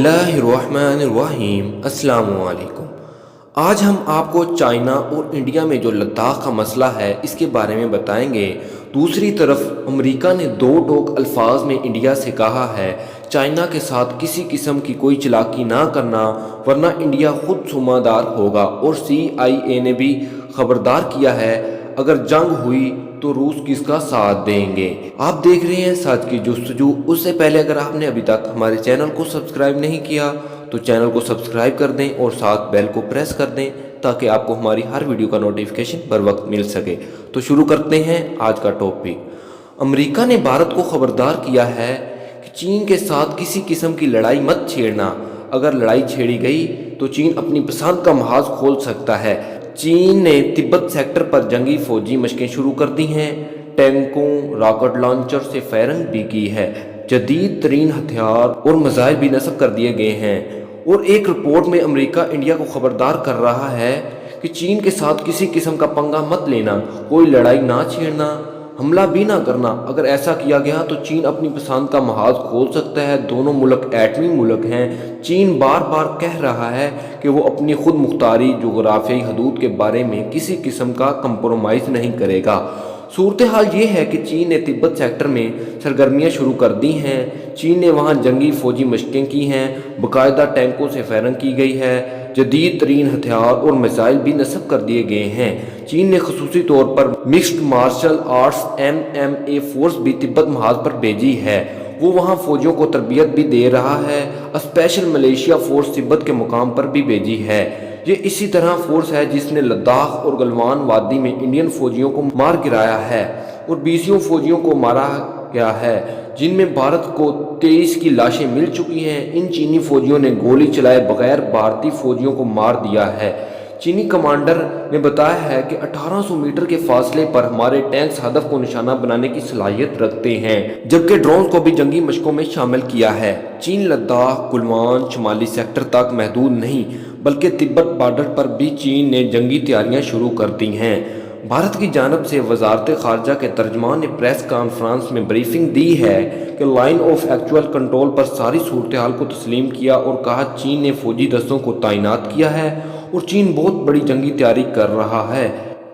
बिस्मिल्लाहिर्रहमानिर्रहीम। अस्सलाम वालेकुम। आज हम आपको चाइना और इंडिया में जो लद्दाख का मसला है इसके बारे में बताएंगे। दूसरी तरफ अमेरिका ने दो टोक अल्फाज में इंडिया से कहा है चाइना के साथ किसी किस्म की कोई चालाकी ना करना वरना इंडिया खुद सुमादार होगा। और CIA ने भी खबरदार किया है अगर जंग हुई तो रूस किसका साथ देंगे। आप देख रहे हैं सच की जुस्तजू। उससे पहले अगर आपने अभी तक हमारे चैनल को सब्सक्राइब नहीं किया तो चैनल को सब्सक्राइब कर दें और साथ बेल को प्रेस कर दें ताकि आपको हमारी हर वीडियो का नोटिफिकेशन बर वक्त मिल सके। तो शुरू करते हैं आज का टॉपिक। अमेरिका ने भारत को खबरदार किया है कि चीन के साथ किसी किस्म की लड़ाई मत छेड़ना। अगर लड़ाई छेड़ी गई तो चीन अपनी पसंद का महाज खोल सकता है। चीन ने तिब्बत सेक्टर पर जंगी फौजी मशकें शुरू कर दी हैं। टैंकों, रॉकेट लॉन्चर से फायरिंग भी की है। जदीद तरीन हथियार और मिसाइल भी नस्ब कर दिए गए हैं। और एक रिपोर्ट में अमेरिका इंडिया को खबरदार कर रहा है कि चीन के साथ किसी किस्म का पंगा मत लेना, कोई लड़ाई ना छेड़ना, हमला भी ना करना। अगर ऐसा किया गया तो चीन अपनी पसंद का महाज खोल सकता है। दोनों मुल्क एटमी मुल्क हैं। चीन बार बार कह रहा है कि वो अपनी खुद मुख्तारी जोग्राफियाई हदूद के बारे में किसी किस्म का कंप्रोमाइज़ नहीं करेगा। सूरत हाल ये है कि चीन ने तिब्बत सेक्टर में सरगर्मियां शुरू कर दी हैं। चीन ने वहां जंगी फौजी मशकें की हैं, बाकायदा टैंकों से फायरिंग की गई है, जदीद तरीन हथियार और मिसाइल भी नस्ब कर दिए गए हैं। चीन ने खसूसी तौर पर mixed martial arts MMA force भी तिब्बत महाज पर भेजी है। वो वहाँ फौजियों को तरबियत भी दे रहा है। स्पेशल मलेशिया फोर्स तिब्बत के मुकाम पर भी भेजी है। ये इसी तरह फोर्स है जिसने लद्दाख और गलवान वादी में इंडियन फौजियों को मार गिराया है और 20 फौजियों को मारा गया है, जिनमें भारत को 23 की लाशें मिल चुकी हैं। इन चीनी फौजियों ने गोली चलाए बगैर भारतीय फौजियों को मार दिया है। चीनी कमांडर ने बताया है कि 1800 मीटर के फासले पर हमारे टैंक्स हदफ को निशाना बनाने की सलाहियत रखते हैं, जबकि ड्रोन को भी जंगी मशकों में शामिल किया है। चीन लद्दाख, गुलवान, शुमाली सेक्टर तक महदूद नहीं बल्कि तिब्बत बॉर्डर पर भी चीन ने जंगी तैयारियां शुरू कर दी हैं। भारत की जानब से वजारत खारजा के तर्जमान ने प्रेस कॉन्फ्रेंस में ब्रीफिंग दी है कि लाइन ऑफ एक्चुअल कंट्रोल पर सारी सूरत हाल को तस्लीम किया और कहा चीन ने फौजी दस्तों को तैनात किया है और चीन बहुत बड़ी जंगी तैयारी कर रहा है।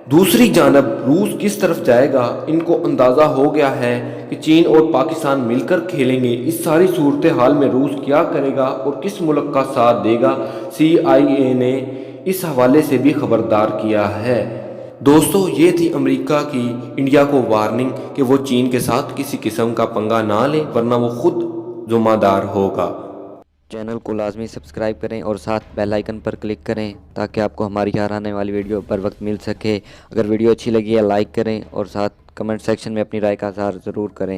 दूसरी जानब रूस किस तरफ जाएगा इनको अंदाज़ा हो गया है कि चीन और पाकिस्तान मिलकर खेलेंगे। इस सारी सूरत हाल में रूस क्या करेगा और किस मुल्क का साथ देगा, CIA ने इस हवाले से भी खबरदार किया है। दोस्तों, ये थी अमेरिका की इंडिया को वार्निंग कि वो चीन के साथ किसी किस्म का पंगा ना ले वरना वो खुद जुम्मेदार होगा। चैनल को लाजमी सब्सक्राइब करें और साथ बेल आइकन पर क्लिक करें ताकि आपको हमारी हर आने वाली वीडियो बर वक्त मिल सके। अगर वीडियो अच्छी लगी है लाइक करें और साथ कमेंट सेक्शन में अपनी राय का इज़हार ज़रूर करें।